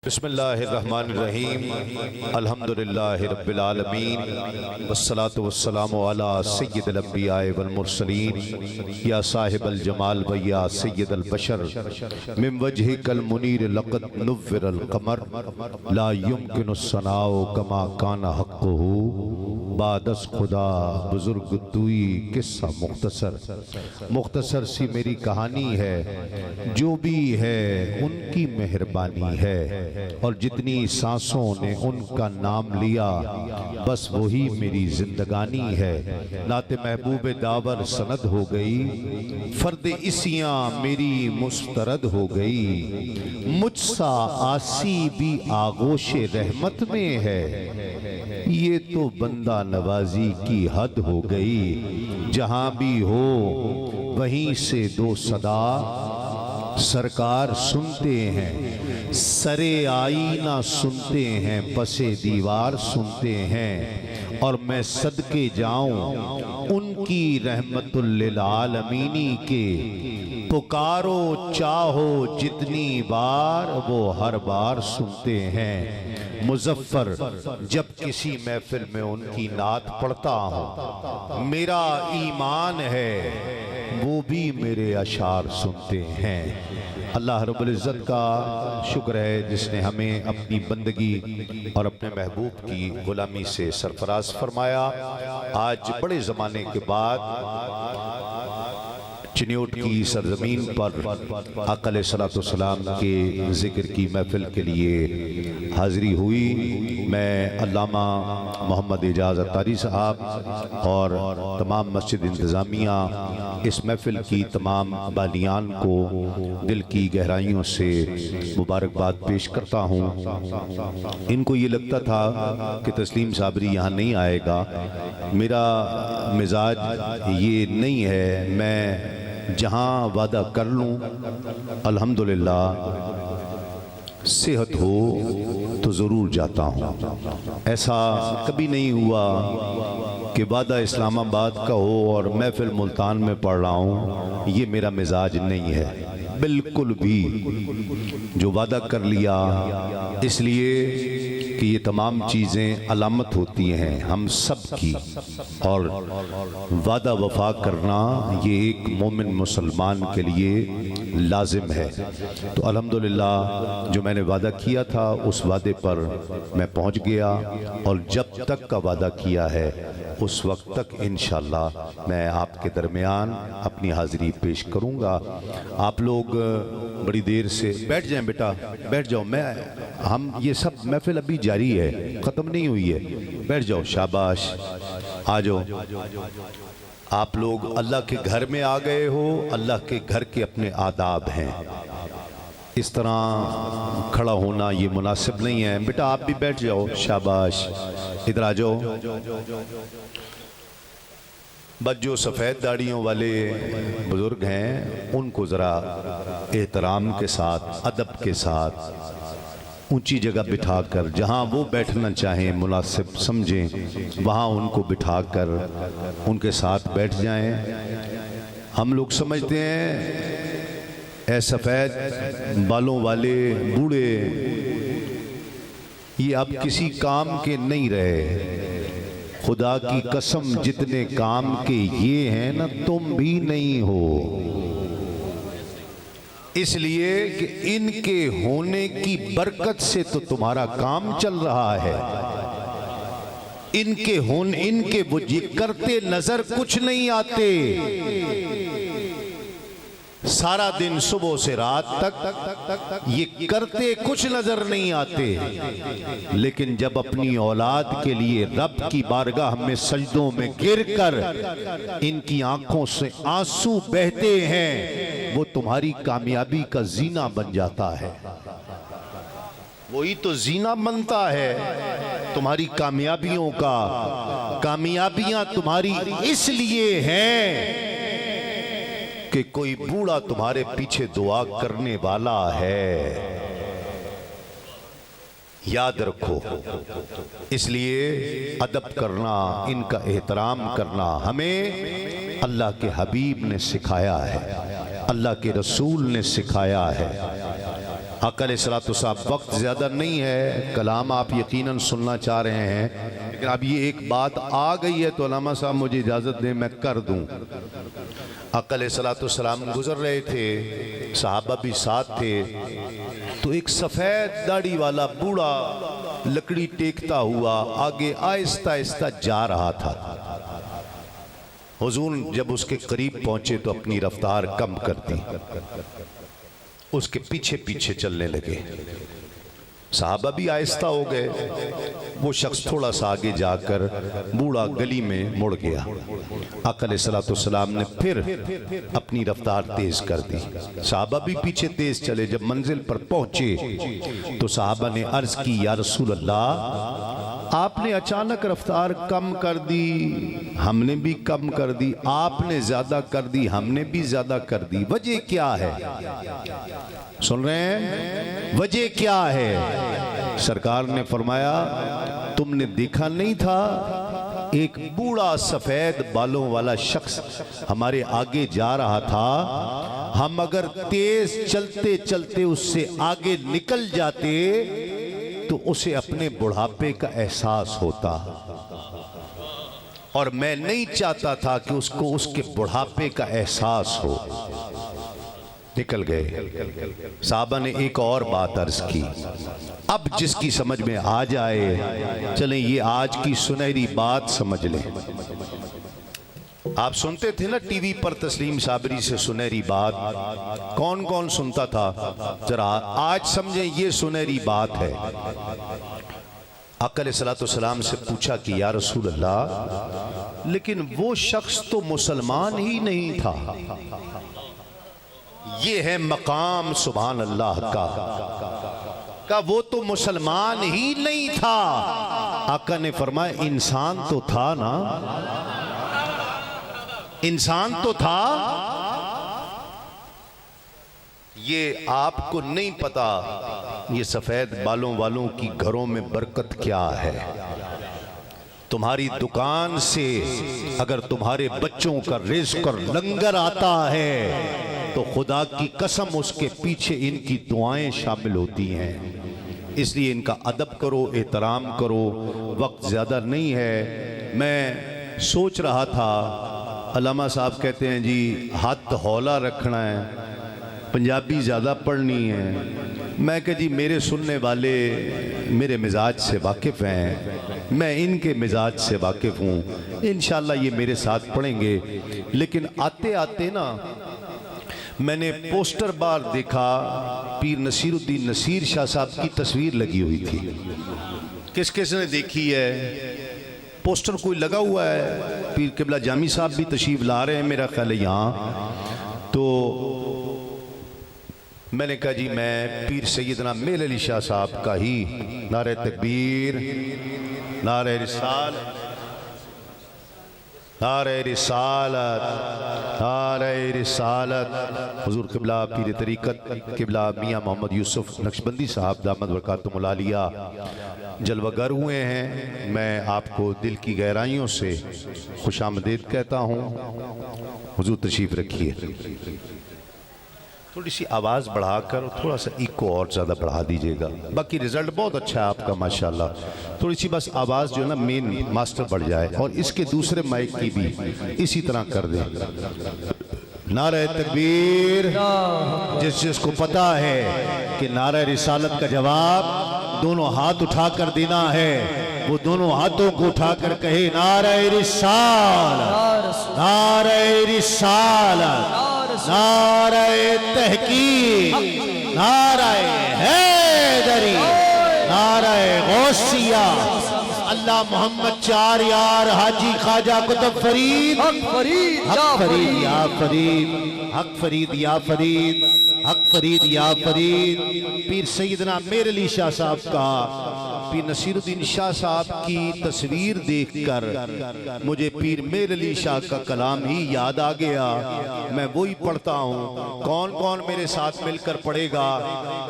بسم اللہ الرحمن الرحیم الحمدللہ رب العالمین والصلاة والسلام علی سید الانبیاء والمرسلین یا صاحب الجمال و یا سید البشر من وجہک المنیر لقد نور القمر لا يمکن الثناء کما کان حقہ بعد از خدا بزرگ توئی قصہ مختصر سی میری کہانی ہے، جو بھی ہے ان کی مہربانی ہے، اور جتنی سانسوں نے ان کا نام لیا بس وہی میری زندگانی ہے۔ نعت محبوب داور سند ہو گئی، فرد اسیاں میری مسترد ہو گئی، مجھ سا آسی بھی آغوش رحمت میں ہے، یہ تو بندہ نوازی کی حد ہو گئی۔ جہاں بھی ہو وہیں سے دو صدا سرکار سنتے ہیں، سرے آئینہ سنتے ہیں، پسے دیوار سنتے ہیں، اور میں صدقے جاؤں ان کی رحمت للعالمینی کے، پکارو چاہو جتنی بار وہ ہر بار سنتے ہیں۔ مظفر جب کسی محفل میں ان کی نعت پڑھتا ہوں، میرا ایمان ہے وہ بھی میرے اشعار سنتے ہیں۔ اللہ رب العزت کا شکر ہے جس نے ہمیں اپنی بندگی اور اپنے محبوب کی غلامی سے سرفراز فرمایا۔ آج بڑے زمانے کے بعد چنیوٹ کی سرزمین پر آقا علیہ السلام کے ذکر کی محفل کے لیے حاضری ہوئی۔ میں علامہ محمد اعجاز اتاری صاحب اور تمام مسجد انتظامیہ، اس محفل کی تمام بالیان کو دل کی گہرائیوں سے مبارکباد پیش کرتا ہوں۔ ان کو یہ لگتا تھا کہ تسلیم صابری یہاں نہیں آئے گا، میرا مزاج یہ نہیں ہے، میں جہاں وعدہ کر لوں الحمدللہ صحت ہو تو ضرور جاتا ہوں۔ ایسا کبھی نہیں ہوا کہ وعدہ اسلام آباد کا ہو اور محفل ملتان میں پڑھ رہا ہوں، یہ میرا مزاج نہیں ہے بالکل بھی۔ جو وعدہ کر لیا، اس لیے کہ یہ تمام چیزیں علامت ہوتی ہیں ہم سب کی، اور وعدہ وفا کرنا یہ ایک مومن مسلمان کے لیے لازم ہے۔ تو الحمدللہ جو میں نے وعدہ کیا تھا اس وعدے پر میں پہنچ گیا، اور جب تک کا وعدہ کیا ہے اس وقت تک انشاءاللہ میں آپ کے درمیان اپنی حاضری پیش کروں گا۔ آپ لوگ بڑی دیر سے بیٹھ جائیں، بیٹا بیٹھ جاؤ، ہم یہ سب محفل ابھی جاری ہے، ختم نہیں ہوئی ہے، بیٹھ جاؤ، شاباش، آ جاؤ۔ آپ لوگ اللہ کے گھر میں آ گئے ہو، اللہ کے گھر کے اپنے آداب ہیں، اس طرح کھڑا ہونا یہ مناسب نہیں ہے۔ بیٹا آپ بھی بیٹھ جاؤ، شاباش، ادھر آ جاؤ۔ بس جو سفید داڑھیوں والے بزرگ ہیں ان کو ذرا احترام کے ساتھ، ادب کے ساتھ اونچی جگہ بٹھا کر، جہاں وہ بیٹھنا چاہیں مناسب سمجھیں وہاں ان کو بٹھا کر ان کے ساتھ بیٹھ جائیں۔ ہم لوگ سمجھتے ہیں اے سفید بالوں والے بوڑھے یہ اب کسی کام کے نہیں رہے، خدا کی قسم جتنے کام کے یہ ہیں نا تم بھی نہیں ہو، اس لیے کہ ان کے ہونے کی برکت سے تو تمہارا کام چل رہا ہے۔ ان کے وہ یہ کرتے نظر کچھ نہیں آتے، سارا دن صبح سے رات تک یہ کرتے کچھ نظر نہیں آتے، لیکن جب اپنی اولاد کے لیے رب کی بارگاہ میں سجدوں میں گر کر ان کی آنکھوں سے آنسو بہتے ہیں، وہ تمہاری کامیابی کا زینہ بن جاتا ہے، وہی تو زینہ بنتا ہے تمہاری کامیابیوں کا۔ کامیابیاں تمہاری اس لیے ہیں کہ کوئی بوڑھا تمہارے پیچھے دعا کرنے والا ہے، یاد رکھو۔ اس لیے ادب کرنا، ان کا احترام کرنا ہمیں اللہ کے حبیب نے سکھایا ہے، اللہ کے رسول نے سکھایا ہے۔ آقا علیہ السلام وقت زیادہ نہیں ہے، کلام آپ یقیناً سننا چاہ رہے ہیں، لیکن اب یہ ایک بات آ گئی ہے تو علامہ صاحب مجھے اجازت دیں میں کر دوں۔ آقا علیہ السلام گزر رہے تھے، صحابہ بھی ساتھ تھے، تو ایک سفید داڑھی والا بوڑھا لکڑی ٹیکتا ہوا آگے آہستہ آہستہ جا رہا تھا۔ حضور جب اس کے قریب پہنچے تو اپنی رفتار کم کر دی، اس کے پیچھے پیچھے چلنے لگے۔ صحابہ بھی آہستہ ہو گئے، وہ شخص تھوڑا سا آگے جا کر بوڑھا گلی میں مڑ گیا۔ آقا علیہ السلام نے پھر اپنی رفتار تیز کر دی، صحابہ بھی پیچھے تیز چلے۔ جب منزل پر پہنچے تو صحابہ نے عرض کی، یا رسول اللہ آپ نے اچانک رفتار کم کر دی، ہم نے بھی کم کر دی، آپ نے زیادہ کر دی، ہم نے بھی زیادہ کر دی، وجہ کیا ہے؟ سن رہے ہیں وجہ کیا ہے؟ سرکار نے فرمایا تم نے دیکھا نہیں تھا ایک بوڑھا سفید بالوں والا شخص ہمارے آگے جا رہا تھا، ہم اگر تیز چلتے چلتے اس سے آگے نکل جاتے تو اسے اپنے بڑھاپے کا احساس ہوتا، اور میں نہیں چاہتا تھا کہ اس کو اس کے بڑھاپے کا احساس ہو۔ نکل گئے۔ صحابہ نے ایک اور بات عرض کی، اب جس کی سمجھ میں آ جائے چلیں یہ آج کی سنہری بات سمجھ لیں۔ آپ سنتے تھے نا ٹی وی پر تسلیم صابری سے سنہری بات، کون کون سنتا تھا؟ ذرا آج سمجھیں یہ سنہری بات ہے۔ آقا علیہ السلام سے پوچھا کہ یا رسول اللہ لیکن وہ شخص تو مسلمان ہی نہیں تھا، یہ ہے مقام سبحان اللہ کا وہ تو مسلمان ہی نہیں تھا۔ آقا نے فرمایا انسان تو تھا نا، انسان تو تھا۔ یہ آپ کو نہیں پتا یہ سفید بالوں والوں کی گھروں میں برکت کیا ہے۔ تمہاری دکان سے اگر تمہارے بچوں کا رزق اور لنگر آتا ہے تو خدا کی قسم اس کے پیچھے ان کی دعائیں شامل ہوتی ہیں، اس لیے ان کا ادب کرو، احترام کرو۔ وقت زیادہ نہیں ہے، میں سوچ رہا تھا علامہ صاحب کہتے ہیں جی ہاتھ ہولا رکھنا ہے، پنجابی زیادہ پڑھنی ہے، میں کہ جی میرے سننے والے میرے مزاج سے واقف ہیں، میں ان کے مزاج سے واقف ہوں، انشاءاللہ یہ میرے ساتھ پڑھیں گے۔ لیکن آتے آتے نا میں نے پوسٹر بار دیکھا، پیر نصیر الدین نصیر شاہ صاحب کی تصویر لگی ہوئی تھی۔ کس کس نے دیکھی ہے؟ پوسٹر کوئی لگا ہوا ہے، پیر قبلہ جامی صاحب بھی تشریف لا رہے ہیں میرا خیال ہے یہاں، تو میں نے کہا جی میں پیر سیدنا میل علی شاہ صاحب کا ہی نعرہ تکبیر، نعرہ رسالت، نعرہ رسالت، نعرہ رسالت، حضور قبلہ پیر طریقت قبلہ میاں محمد یوسف نقشبندی صاحب دامت برکاتہم العالیہ جلوہ گر ہوئے ہیں۔ میں آپ کو دل کی گہرائیوں سے خوش آمدید کہتا ہوں، حضور تشریف رکھیے۔ تھوڑی سی آواز بڑھا کر تھوڑا سا ایکو اور زیادہ بڑھا دیجئے گا، باقی رزلٹ بہت اچھا ہے آپ کا ماشاءاللہ، تھوڑی سی بس آواز جو ہے نا مین ماسٹر بڑھ جائے، اور اس کے دوسرے مائک کی بھی اسی طرح کر دیں۔ نعرہ تکبیر، جس کو پتا ہے کہ نعرہ رسالت کا جواب دونوں ہاتھ اٹھا کر دینا ہے، وہ دونوں ہاتھوں کو اٹھا کر کہے نعرہ رسالت، نعرہ رسالت، نعرہ تحقیق، نعرہ حیدری، نعرہ غوثیہ، اللہ محمد چار یار حاجی خواجہ قطب فرید، حق فرید یا فرید، حق فرید یا فرید، حق فرید یا فرید۔ پیر سیدنا میر علی شاہ صاحب کا، پیر نصیر الدین شاہ صاحب کی تصویر دیکھ کر مجھے پیر میر علی شاہ کا کلام ہی یاد آ گیا، میں وہی پڑھتا ہوں۔ کون کون میرے ساتھ مل کر پڑھے گا؟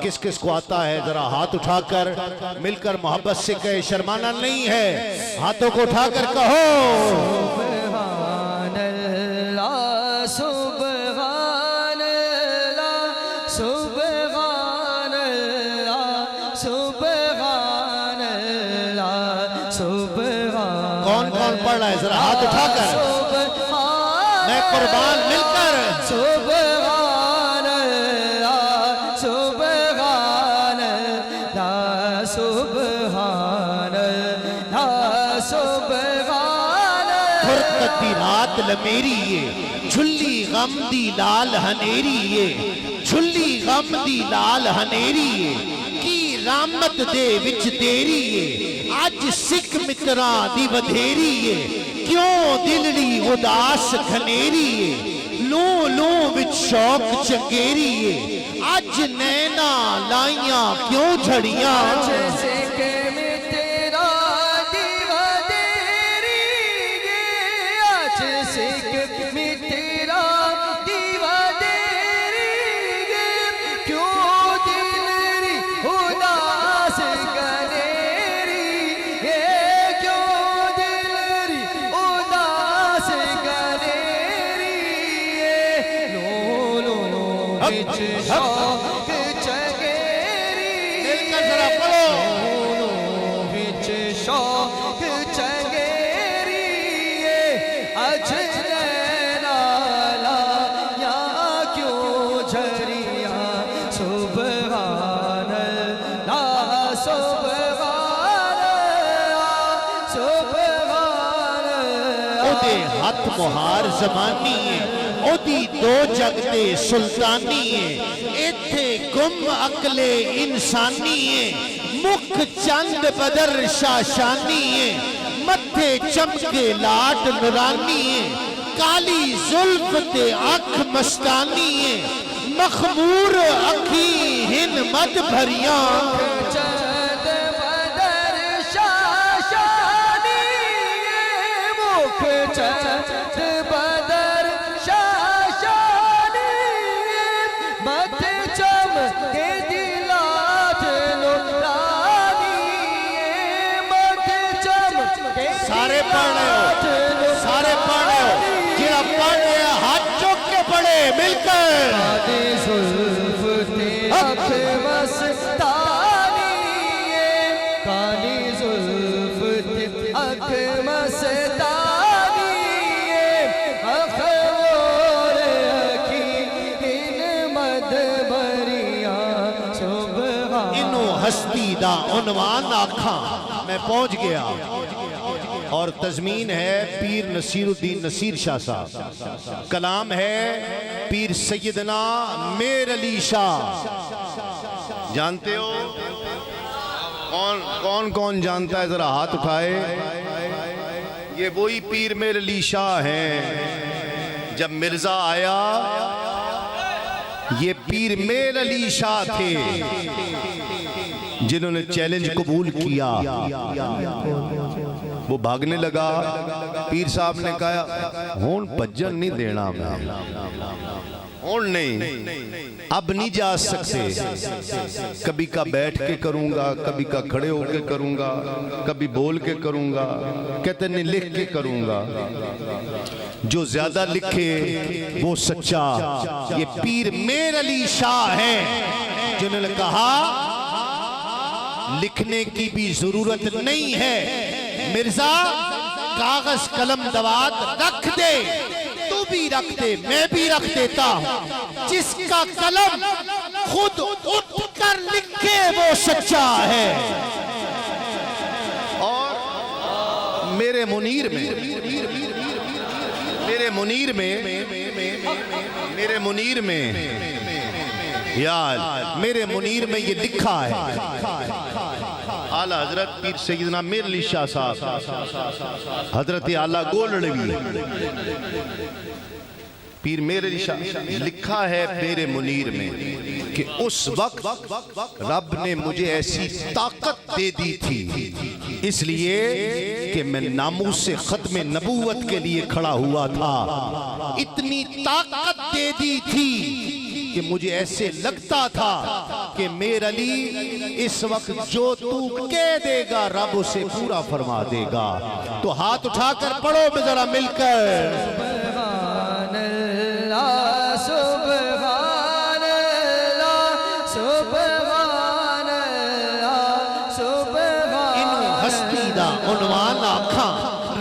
کس کس کو آتا ہے ذرا ہاتھ اٹھا کر مل کر محبت سے کہے، شرمانا نہیں ہے، ہاتھوں کو اٹھا کر کہو سبحان اللہ، سبحان اللہ، سبحان اللہ۔ کون پڑھ رہا ہے ذرا ہاتھ اٹھا کر میں قربان مل کر سبحان اللہ سبحان اللہ سبحان اللہ سبحان فرقتی رات لمیری یہ جھلی غم دی لال ہنیری یہ جھلی غم دی لال ہنیری یہ کی رحمت دے وچ تیری یہ اج سکھ متراں دی ودھیری یہ کیوں دلڑی اداس کھنیری یہ لو لو وچ شوق چنگیری یہ اج نینا لائیاں کیوں جھڑیاں شوق چنگیری مل کر ذرا پڑھو وچ شوق چنگیری اج نینا لائیاں کیوں جھڑیاں سبحان اللہ سبحان اللہ سبحان اللہ او دے ہاتھ مہار زمانی ہے او دی دو جگتے سلطانی ہے ایتھے گم عقل انسانی ہے مکھ چند بدر شاشانی ہے متھے چمکے لاٹ نورانی ہے کالی زلف تے آنکھ مستانی ہے مخمور اکھی ہن مد بھریاں چند بدر شاشانی مکھ چند بدر شاشانی مت چمکے دلات نورانی مت چمکے سارے پڑھ رہے ہو سارے پڑھ رہے ہو جیڑا پڑھ رہے ہیں ہاتھ چوک کے پڑھے مل کر کالی زلف تے آنکھ مستانی کالی زلف تے آنکھ مستانی اخور اکی ان مد بریاں سبحان انہوں ہستی دا عنوان آکھاں میں پہنچ گیا اور تضمین ہے پیر نصیر الدین نصیر شاہ صاحب کلام ہے پیر سیدنا میر علی شاہ جانتے ہو کون کون جانتا ہے ذرا ہاتھ اٹھائے یہ وہی پیر میر علی شاہ ہیں جب مرزا آیا یہ پیر میر علی شاہ تھے جنہوں نے چیلنج قبول کیا وہ بھاگنے لگا پیر صاحب نے کہا ہون پجن نہیں دینا میں ہون نہیں اب نہیں جا سکتے کبھی کا بیٹھ کے کروں گا کبھی کا کھڑے ہو کے کروں گا کبھی بول کے کروں گا کہتے نہیں لکھ کے کروں گا جو زیادہ لکھے وہ سچا یہ پیر میر علی شاہ ہیں جنہوں نے کہا لکھنے کی بھی ضرورت نہیں ہے مرزا کاغذ قلم دوات رکھ دے تو بھی رکھ دے میں بھی رکھ دیتا ہوں جس کا قلم خود اٹھ کر لکھے وہ سچا ہے اور میرے منیر میں یہ لکھا ہے اعلیٰ حضرت پیر سیدنا میر علی شاہ صاحب حضرت اعلیٰ گولڑوی پیر میر علی شاہ لکھا ہے میرے منیر میں کہ اس وقت رب نے مجھے ایسی طاقت دے دی تھی اس لیے کہ میں ناموس سے ختم نبوت کے لیے کھڑا ہوا تھا اتنی طاقت دے دی تھی کہ مجھے ایسے لگتا تھا کہ میر علی اس وقت جو تو کہہ دے گا رب اسے پورا فرما دے گا تو ہاتھ اٹھا کر پڑھو میں ذرا مل کر سبحان اللہ سبحان اللہ سبحان اللہ سبحان انہوں ہستی دا عنوان آکھاں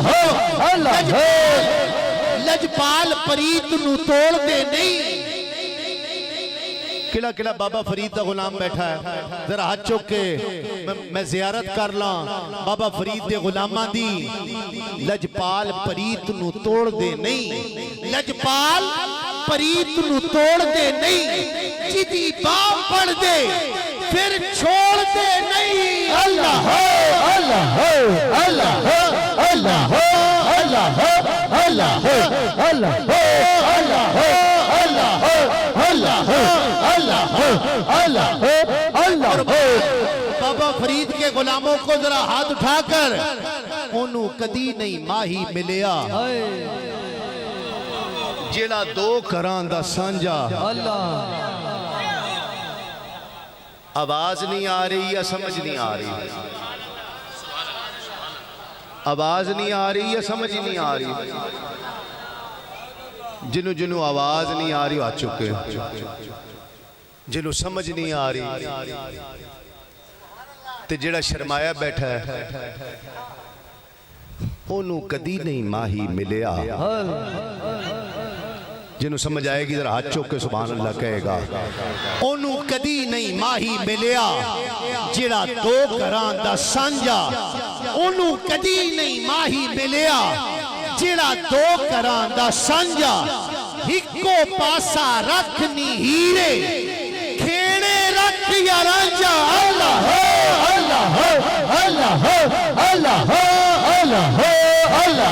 اللہ اللہ لجپال پریت نو توڑ دے نہیں کلا کلا بابا فرید دا غلام بیٹھا ہے ذرا ہاتھ چوک کے میں زیارت کر لاں بابا فرید دے غلامہ دی لجپال پریت نو توڑ دے نہیں لجپال پریت نو توڑ دے نہیں جدی بام پڑھ دے پھر چھوڑ دے نہیں اللہ اللہ اللہ اللہ اللہ اللہ اللہ بابا فرید کے غلاموں کو ذرا ہاتھ اٹھا کر انہوں کدی نہیں ماہی ملیا جیڑا دو کران دا سانجا آواز نہیں آ رہی یا سمجھ نہیں آ رہی آواز نہیں آ رہی یا سمجھ نہیں آ رہی جنہوں جنہوں آواز نہیں آ رہی آ چکے جنہوں سمجھ نہیں آ رہی تے جڑا شرمایا بیٹھا ہے انہوں کدی نہیں ماہی ملیا جنہوں سمجھ آئے گی ذرا ہاتھ چوک کے سبحان اللہ کہے گا انہوں کدی نہیں ماہی ملیا جڑا دو کران دا سانجا انہوں کدی نہیں ماہی ملیا جڑا دو کران دا سانجا ہکو پاسا رکھنی ہیرے کھیڑے رکھ یا رانجا اللہ اللہ اللہ اللہ اللہ اللہ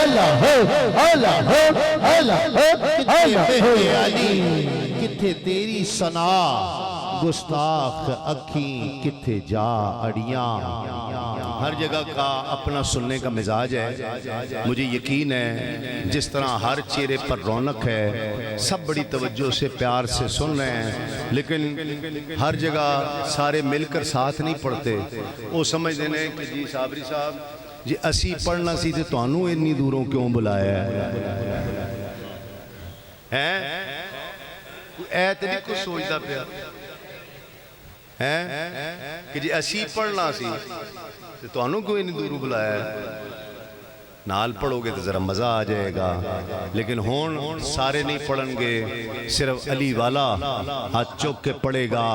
اللہ اللہ اللہ کتھے تیری سنا گستاخ اکھیں کتھے جا اڑیاں ہر جگہ کا اپنا سننے کا مزاج ہے مجھے یقین ہے جس طرح ہر چہرے پر رونق ہے سب بڑی توجہ سے پیار سے سن رہے ہیں لیکن ہر جگہ سارے مل کر ساتھ نہیں پڑھتے وہ سمجھ دینے کہ جی صابری صاحب جی اسی پڑھنا سی تے توانوں اتنی دوروں کیوں بلایا ہے ایت نہیں کچھ سوچتا پیا کہ جی اسی پڑھنا سی تے توانوں کیوں اتنی دوروں بلایا نال پڑھو گے تو ذرا مزہ آ جائے گا لیکن ہون سارے نہیں پڑھن گے صرف علی والا ہاتھ چوک کے پڑھے گا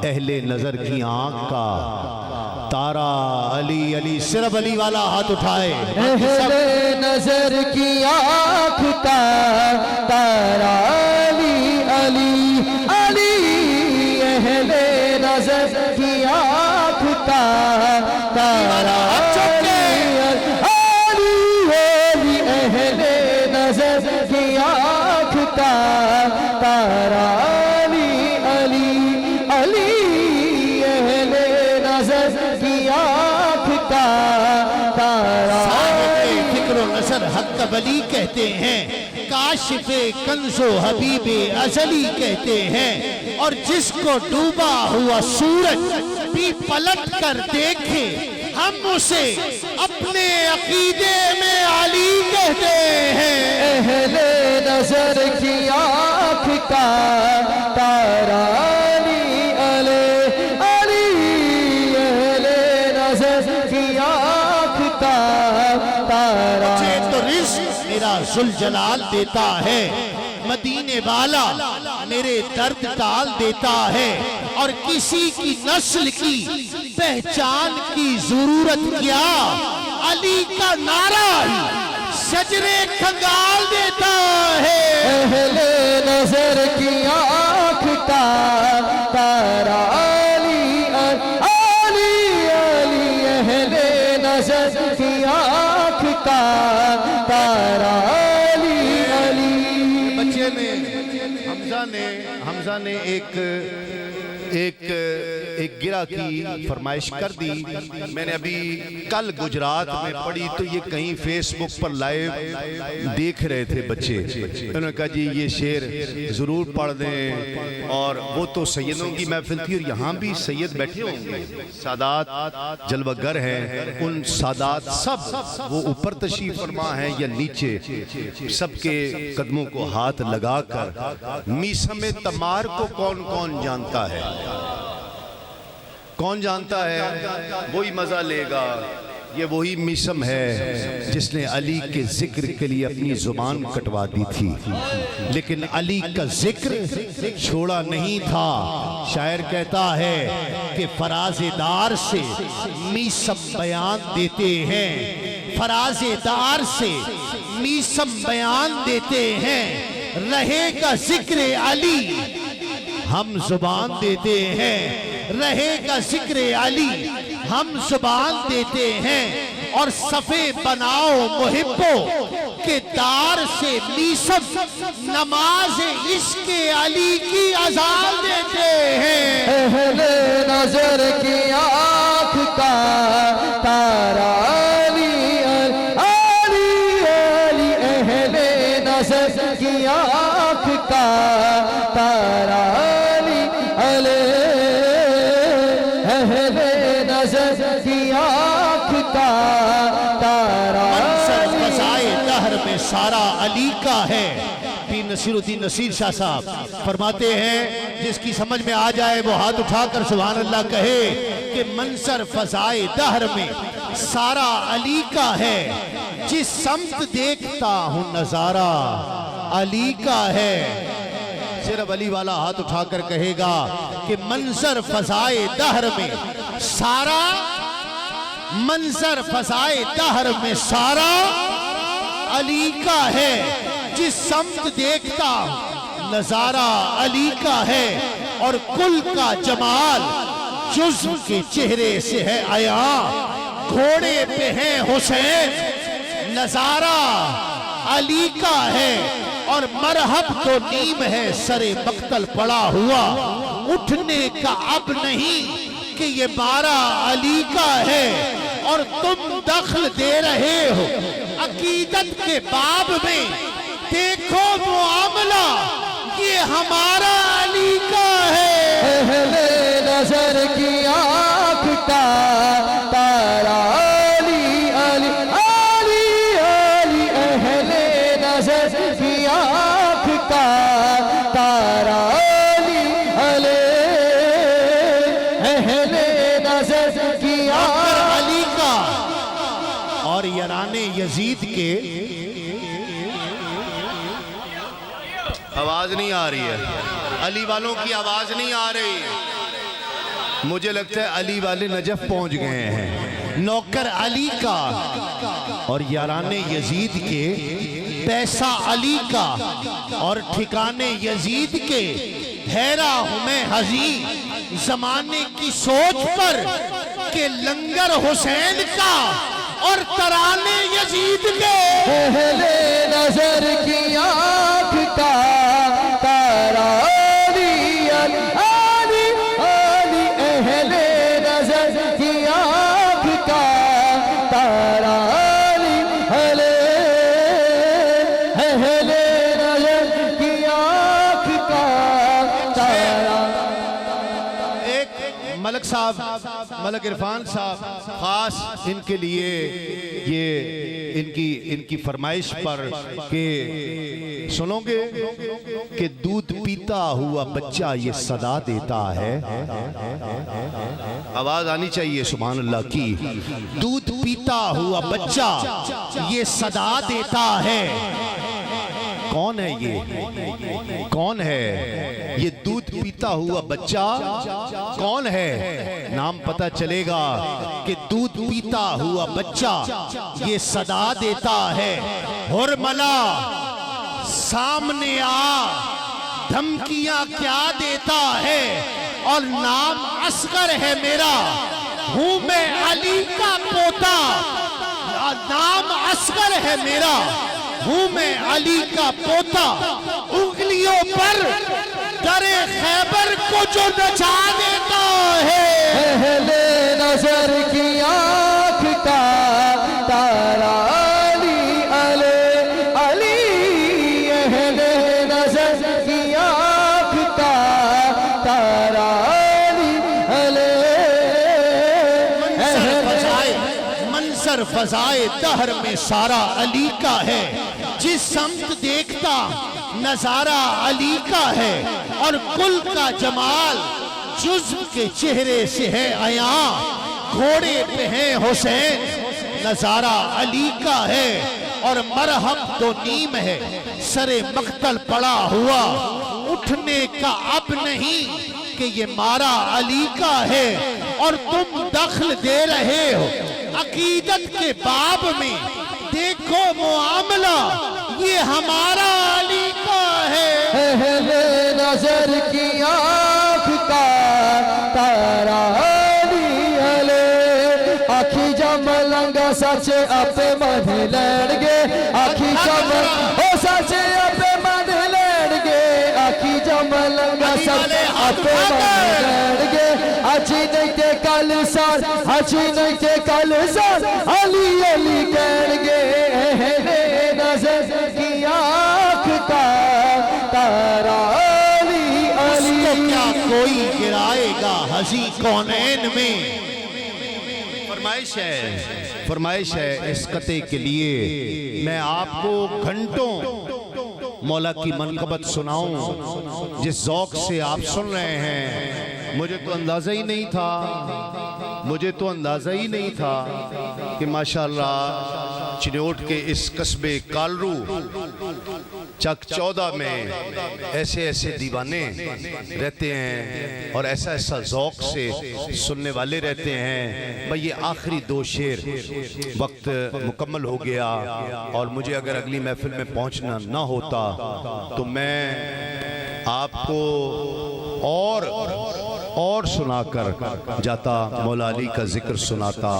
اہل نظر کی آنکھ کا تارا علی علی صرف علی والا ہاتھ اٹھائے اہل نظر کی آنکھ کا تارا علی علی علی اہل نظر کی آنکھ کا تارا تارا علی علی علی اہل نظر کی آنکھ کا تارا صاحب فکر و نظر حق ولی کہتے ہیں کاشف کنز و حبیب ازلی کہتے ہیں اور جس کو ڈوبا ہوا سورج بھی پلٹ کر دیکھے ہم اسے اپنے عقیدے میں علی کہتے ہیں اہل نظر کی آنکھ کا تارا علی علی علی اہل نظر کی آنکھ کا تارا مجھے تو رزق میرا ذوالجلال دیتا ہے مدینے والا میرے درد ٹال دیتا ہے اور کسی کی نسل کی پہچان کی ضرورت کیا علی کا نعرہ شجرے کھنگال دیتا ہے اہل نظر کی آنکھ کا تارا علی علی علی اہل نظر کی آنکھ کا تارا علی علی بچے نے حمزہ نے ایک گرہ کی فرمائش کر دی میں نے ابھی کل گجرات میں پڑھی تو یہ کہیں فیس بک پر لائیو دیکھ رہے تھے بچے انہوں نے کہا جی یہ شعر ضرور پڑھ دیں اور وہ تو سیدوں کی محفل تھی اور یہاں بھی سید بیٹھے ہوں گے سادات جلوہ گر ہیں ان سادات سب وہ اوپر تشریف فرما ہیں یا نیچے سب کے قدموں کو ہاتھ لگا کر میسم تمار کو کون کون جانتا ہے کون جانتا ہے وہی مزہ لے گا. یہ وہی میسم ہے جس نے علی کے ذکر کے لیے اپنی زبان کٹوا دی تھی، لیکن علی کا ذکر چھوڑا نہیں تھا. شاعر کہتا ہے کہ فراز دار سے میسم بیان دیتے ہیں، فراز دار سے میسم بیان دیتے ہیں. رہے گا ذکر علی ہم زبان دیتے ہیں، رہے گا ذکر علی ہم زبان دیتے ہیں. اور صفے بناؤ محبو کے دار سے میسم نماز عشق علی کی اذان دیتے ہیں. اہل نظر کی آنکھ کا تارا علی علی علی، اہل نظر کی آنکھ کا تارا علی علی، اہل نظر کی آنکھ کا تارا منصر فضائے دہر میں سارا علی کا ہے. پیر نصیر الدین نصیر شاہ صاحب فرماتے ہیں جس کی سمجھ میں آ جائے وہ ہاتھ اٹھا کر سبحان اللہ کہے کہ منصر فضائے دہر میں سارا علی کا ہے. جس سمت دیکھتا ہوں نظارہ علی کا ہے. صرف علی والا ہاتھ اٹھا کر کہے گا کہ منظر فضائے دہر میں سارا، منظر فضائے دہر میں سارا علی کا ہے. جس سمت دیکھتا نظارہ علی کا ہے. اور کل کا جمال جزو کے چہرے سے ہے عیاں. گھوڑے پہ ہے حسین نظارہ علی کا ہے. اور مرحب تو نیم ہے سرے مقتل پڑا ہوا، اٹھنے کا اب نہیں کہ یہ بارہ علی کا ہے. اور تم دخل دے رہے ہو عقیدت کے باب میں، دیکھو معاملہ یہ ہمارا علی کا ہے. اہل نظر کی آنکھ کا تارا علی علی علی علی، اہل نظر کی آنکھ کا تارا علی علی، اہل نظر کی آنکھ علی کا. اور یاران یزید کے آواز نہیں آ رہی ہے، علی والوں کی آواز نہیں آ رہی. مجھے لگتا ہے علی والے نجف پہنچ گئے ہیں. نوکر علی کا اور یاران یزید کے، پیسہ علی کا اور ٹھکانے یزید کے. حیرہ ہوں میں حزین زمانے کی سوچ پر کہ لنگر حسین کا اور ترانے یزید کے. اہل نظر کی آنکھ کا تارا علی علی علی، اہل نظر کی آنکھ کا تارا علی علی، اہل نظر کی آنکھ کا تارا. ایک ملک صاحب، ملک عرفان صاحب خاص ان کے لیے یہ ان کی فرمائش پر کہ سنو گے کہ دودھ پیتا ہوا بچہ یہ صدا دیتا ہے. آواز آنی چاہیے سبحان اللہ کی. دودھ پیتا ہوا بچہ یہ صدا دیتا ہے. کون ہے یہ؟ کون ہے یہ دودھ پیتا ہوا بچہ؟ کون ہے؟ نام پتہ چلے گا کہ دودھ پیتا ہوا بچہ یہ صدا دیتا ہے. حرملا سامنے آ، دھمکیاں کیا دیتا ہے. اور نام اصغر ہے میرا، ہوں میں علی کا پوتا. نام اصغر ہے میرا، ہوں میں علی کا پوتا. انگلیوں پر در خیبر کو جو نچا دیتا ہے. اہل نظر کی آنکھ کا تارا علی علی علی، اہل نظر کی آنکھ کا تارا علی علی، منظر فضائے دہر میں سارا علی کا ہے. جس سمت دیکھتا نظارہ علی کا ہے. اور کل کا جمال جزم کے چہرے سے ہے عیاں، گھوڑے پہ ہے حسین، نظارہ علی کا ہے اور مرہم تو نیم ہے، سر مقتل پڑا ہوا اٹھنے کا اب نہیں کہ یہ مارا علی کا ہے، اور تم دخل دے رہے ہو عقیدت کے باب میں، دیکھو معاملہ یہ ہمارا علی کا ہے۔ اہل نظر کی آنکھ کا تارا علی علیہ، آنکھی جملنگا سچے اپے من لڑگے، آنکھی جمل ہو سچے اپے من لڑگے، آنکھی جملنگا سچے اپے من لڑگے، اچھی نہیں تے کل سار، اچھی نہیں تے کل سار، علی علی کہنگے۔ اہل نظر کی آنکھ کا تارا علی اس کو علی، کیا کوئی گرائے گا ہزی کونین میں۔ فرمائش ہے اس قطعے کے لیے میں آپ کو گھنٹوں مولا کی منقبت سناؤں، جس ذوق سے آپ سن رہے ہیں مجھے تو اندازہ ہی نہیں تھا کہ ماشاءاللہ چنوٹ کے اس قصبے کالرو چک 14 میں ایسے دیوانے رہتے ہیں اور ایسا ذوق سے سننے والے رہتے ہیں۔ بھئی یہ آخری 2 شعر وقت مکمل ہو گیا، اور مجھے اگر اگلی محفل میں پہنچنا نہ ہوتا تو میں آپ کو اور سنا کر جاتا، مولا علی کا ذکر سناتا،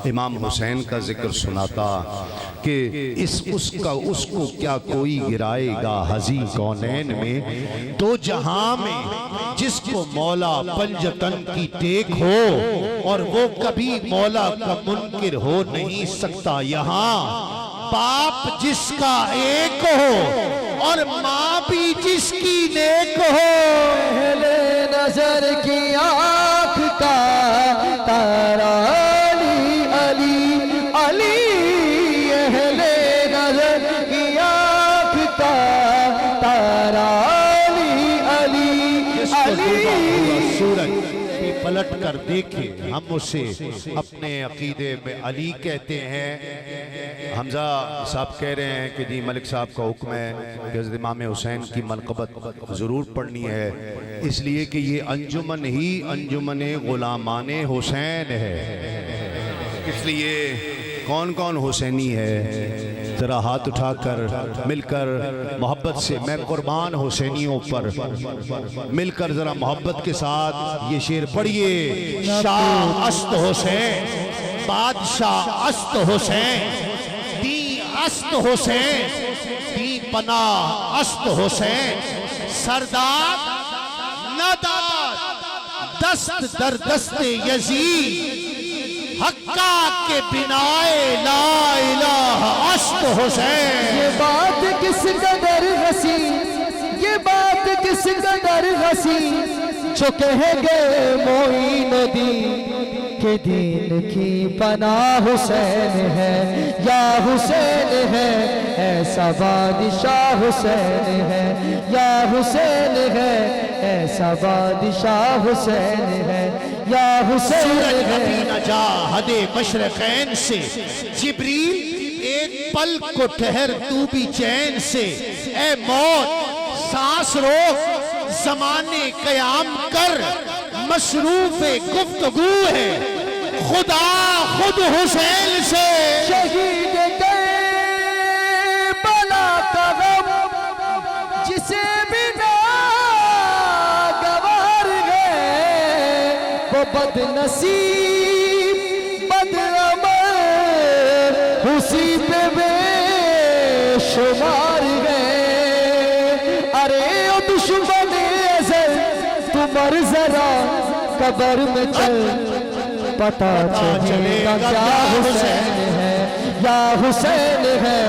امام حسین کا ذکر سناتا کہ اس کو کیا کوئی گرائے گا ہزی کونین میں، 2 جہاں میں جس کو مولا پنجتن کی ٹیک ہو، اور وہ کبھی مولا کا منکر ہو نہیں سکتا یہاں، باپ جس کا ایک ہو اور ماں بھی جس کی نیک ہو۔ اہل نظر کی آنکھ کا تارا علی علی علی، اہل نظر کی آنکھ کا تارا علی علی علی۔ سورج بھی پلٹ کر دیکھے ہم اسے اپنے عقیدے میں علی کہتے ہیں۔ حمزہ صاحب کہہ رہے ہیں کہ جی ملک صاحب کا حکم ہے کہ حضرت امام حسین کی منقبت ضرور پڑھنی ہے، اس لیے کہ یہ انجمن ہی انجمن غلامان حسین ہے۔ اس لیے کون حسینی ہے؟ ذرا ہاتھ اٹھا کر مل کر محبت سے، میں قربان حسینیوں پر، مل کر ذرا محبت کے ساتھ یہ شعر پڑھیے۔ شاہ است حسین، بادشاہ است حسین، است حسین، دی پناہ است حسین، سردار نداد دست در دست یزید، حقا کے بنائے لا الہ است حسین۔ یہ بات کس قدر حسین، یہ بات کس قدر حسین، جو کہیں گے معین الدین کہ دین کی پناہ حسین ہے، یا حسین ہے ایسا بادشاہ حسین ہے، یا حسین ہے ایسا بادشاہ حسین ہے، یا حسین سورج ہے۔ ابھی نہ جا حد مشرقین سے، جبریل ایک پل کو ٹھہر تو بھی چین سے، اے موت سانس روک زمانے قیام کر، مصروف گفتگو ہے خدا خود حسین سے۔ شہید کربلا کا غم جسے بھی ناگوار ہے، وہ بد نصیب بد عمل اسی پہ بے شمار ہے۔ ارے او دشمن ازل تو مر ذرا قبر میں چل، پتا چلے گا کیا حسین ہے، یا حسین ہے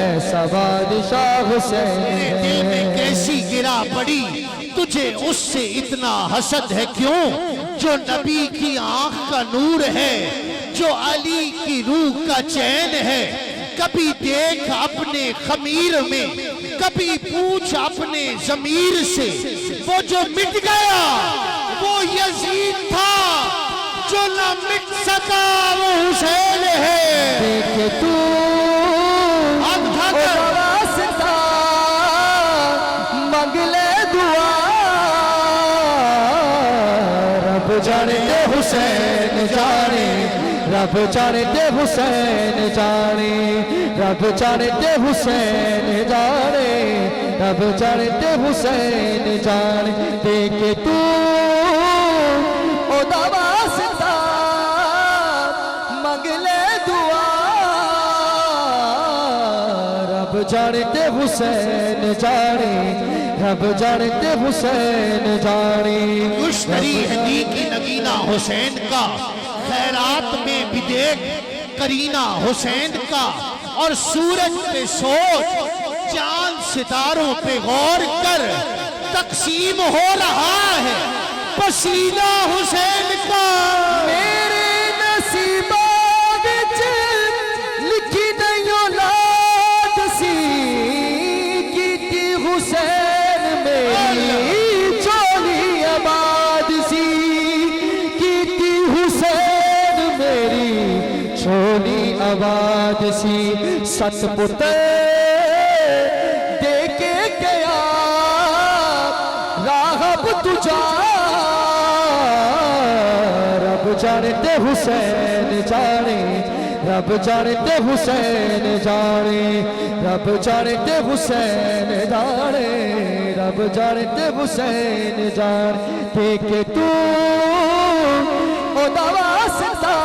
ایسا بادشاہ حسین میرے دل میں کیسی گرا پڑی، تجھے اس سے اتنا حسد ہے کیوں، جو نبی کی آنکھ کا نور ہے، جو علی کی روح کا چین ہے۔ کبھی دیکھ اپنے خمیر میں، کبھی پوچھ اپنے ضمیر سے، وہ جو مٹ گیا وہ یزید تھا جو نہ مٹ سکا وہ حسین ہے دیکھ تو اٹھا کر واسطہ مانگ لے دعا رب جانتے حسین جانے رب جانتے حسین جانے رب جانتے حسین جانے رب جانتے حسین جانے دیکھ تو خدا واسطہ مانگ لے دعا رب جانتے حسین جانے رب جانتے حسین جانے مشتری ہدی کی نگینہ حسین کا خیرات میں بھی دیکھ کرینہ حسین کا اور سورج پہ سوچ چاند ستاروں پہ غور کر تقسیم ہو رہا ہے پسینہ حسین کا میرے نصیبہ وچ لکھی نہیں اولاد سی کیتی حسین میری چولی آباد سی کیتی حسین میری چولی آباد سی ست پتر دے کے گیا راہب تجھا رب جانتے حسین جانے رب جانتے حسین جانے رب جانتے حسین جانے رب جانتے حسین جانے دیکھ تو خدا واسطہ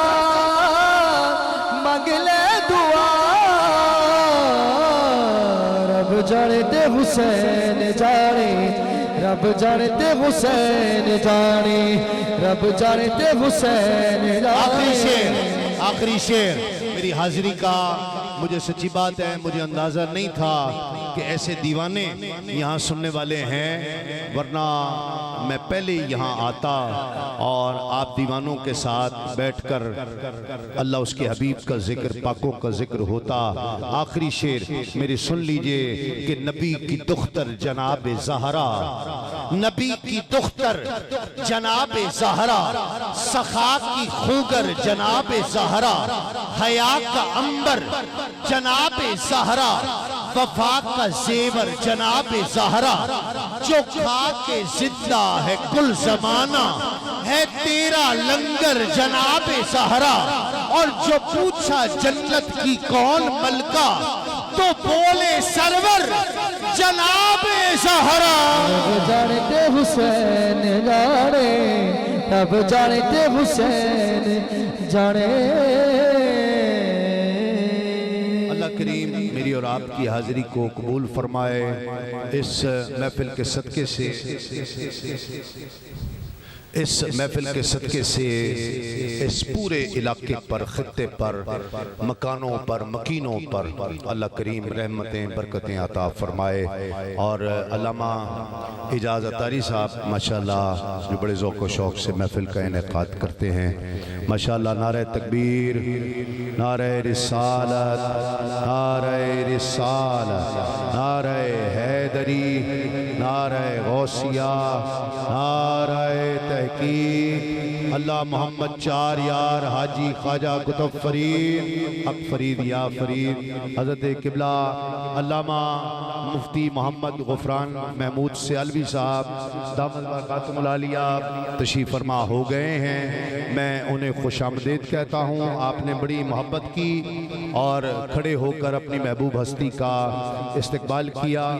مانگ لے دعا رب جانتے حسین جانے رب جانتے حسین جانے رب جانتے حسین جانے آخری شعر میری حاضری کا مجھے سچی بات ہے مجھے اندازہ نہیں تھا کہ ایسے دیوانے یہاں سننے والے ہیں ورنہ میں پہلے یہاں آتا اور آپ دیوانوں کے ساتھ بیٹھ کر اللہ اس کے حبیب کا ذکر پاکوں کا ذکر ہوتا آخری شعر میری سن لیجئے کہ نبی کی دختر جناب زہرا نبی کی دختر جناب زہرا سخا کی خوگر جناب زہرا حیا کا عنبر جناب زہرا وفا کا زیور جناب زہرا جو کھا کے زندہ ہے کل زمانہ ہے تیرا لنگر جناب زہرا اور جو پوچھا جنت کی کون ملکہ تو بولے سرور جناب زہرا رب جانتے حسین جانے رب جانتے حسین جانے اللہ کریم میری اور آپ کی حاضری کو قبول فرمائے اس محفل کے صدقے سے اس محفل کے صدقے سے اس پورے علاقے پر خطے پر مکانوں پر مکینوں پر اللہ کریم رحمتیں برکتیں عطا فرمائے اور علامہ اجاز اتاری صاحب ماشاءاللہ جو بڑے ذوق و شوق سے محفل کا انعقاد کرتے ہیں ماشاءاللہ نعرہ تکبیر نعرہ رسالت نعرہ رسالت نعرہ حیدری نعرہ غوثیہ نعرہ تحقیق اللہ محمد چار یار حاجی خواجہ قطب فرید حق فرید یا فرید حضرت قبلہ علامہ مفتی محمد غفران محمود سیالوی صاحب دامت برکاتہم العالیہ تشریف فرما ہو گئے ہیں میں انہیں خوش آمدید کہتا ہوں آپ نے بڑی محبت کی اور کھڑے ہو کر اپنی محبوب ہستی کا استقبال کیا